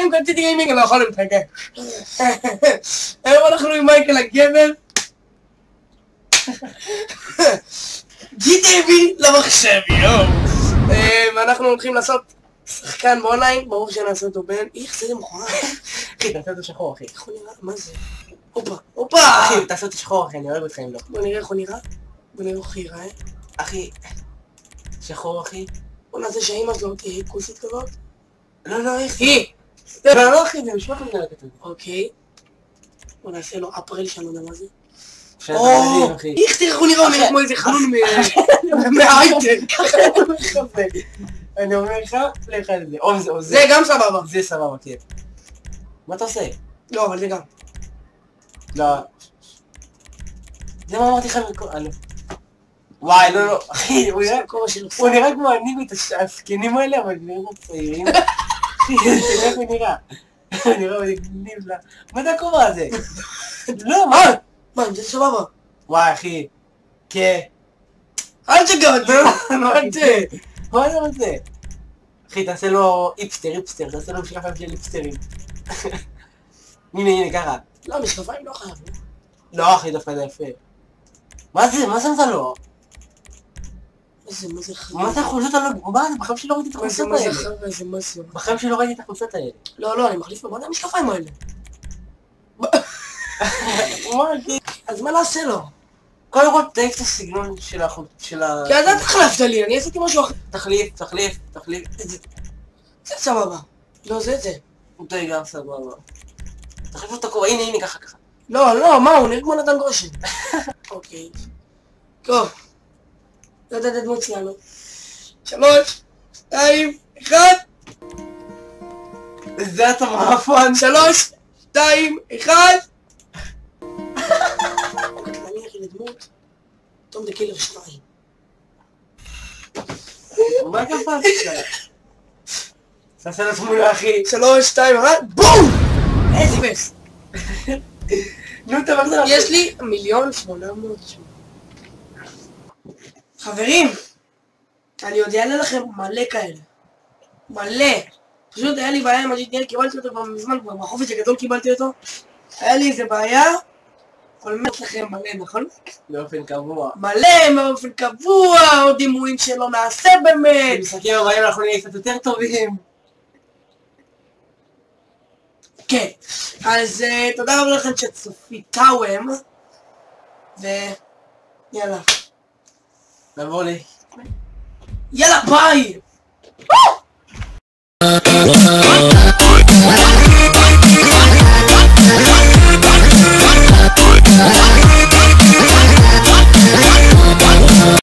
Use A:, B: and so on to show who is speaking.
A: חברים, קונטיטי גיימינג, אני לא יכול להתרגש. היום אנחנו עם מייקל הגבר. GTA למחשב, יואו. ואנחנו הולכים לעשות שחקן באונליין, ברור שנעשה אותו בן. איך זה מכוער.
B: אחי, תעשה אותו שחור, אחי.
A: איך הוא נראה? מה זה? הופה.
B: אחי, תעשה אותו שחור, אחי, אני אוהב אותך אם לא.
A: בוא נראה איך הוא נראה. בוא נראה איך הוא ייראה.
B: אחי, שחור, אחי.
A: בוא נעשה שהאמא שלו תהיה כוסית כזאת.
B: לא, איך?
A: היא!
B: לא, אחי, זה משפט לא נראה כתוב.
A: אוקיי. בוא נעשה לו אפרל שאני לא יודע מה זה.
B: או, אחי.
A: איך תראה איך הוא נראה, הוא נראה כמו איזה חנון מההייטק.
B: אני אומר לך, לך את זה. או זה.
A: זה גם סבבה.
B: זה סבבה, כן. מה אתה עושה?
A: לא, אבל זה גם.
B: לא. זה מה אמרתי לך מכל... וואי, לא, אחי, הוא נראה כמו אני והזקנים האלה, אבל נראה כמו צעירים. אחי, תראה איך הוא נראה. הוא נראה מגניב לה. מה זה הכובע הזה? לא, מה?
A: זה סבבה.
B: וואי, אחי. כן.
A: אל תגעת, אל ת...
B: מה זה רוצה? אחי, תעשה לו איפסטר, תעשה לו משקפיים של איפסטרים. הנה, ככה.
A: לא, משקפיים לא חייב.
B: לא, אחי, דווקא זה יפה. מה זה? מה שמת לו?
A: מה זה חייב?
B: מה זה החולצות האלה? מה זה? בחיים שלא ראיתי את החולצות האלה. בחיים שלא ראיתי את החולצות האלה.
A: לא, אני מחליף לו. מה זה המשקפיים האלה? אז מה נעשה לו?
B: קודם כל תעיף את הסגנון של ה...
A: כי אז אל תחלפת לי, אני עשיתי משהו אחר.
B: תחליף.
A: זה סבבה. לא, זה.
B: זה גם סבבה. תחליף את הכובע, הנה, ככה.
A: לא, מה, הוא נראה כמו נתן גושן. אוקיי. טוב. לא יודעת דמות שלנו. 3, 2, 1.
B: זה אתה מעפן.
A: 3, 2, 1. אני אחי לדמות. תום דה קילר 2.
B: מה קפצת? תעשה לו תמונה, אחי.
A: 3, 2, 1. בום! איזה בס.
B: נו, תמר זה...
A: יש לי 1,800,000. חברים, אני עוד אעלה לכם מלא כאלה. מלא. פשוט היה לי בעיה עם ה-GTA, קיבלתי אותו כבר מזמן, כבר בחופש הגדול קיבלתי אותו. היה לי איזה בעיה. חולמת לכם מלא, נכון?
B: באופן קבוע.
A: מלא, באופן קבוע, עוד דימויים שלא נעשה באמת.
B: במשחקים הבאים אנחנו נהיה קצת יותר טובים.
A: כן, אז תודה רבה לכם שצפיתם, ויאללה.
B: נבוא לי.
A: יאללה, ביי!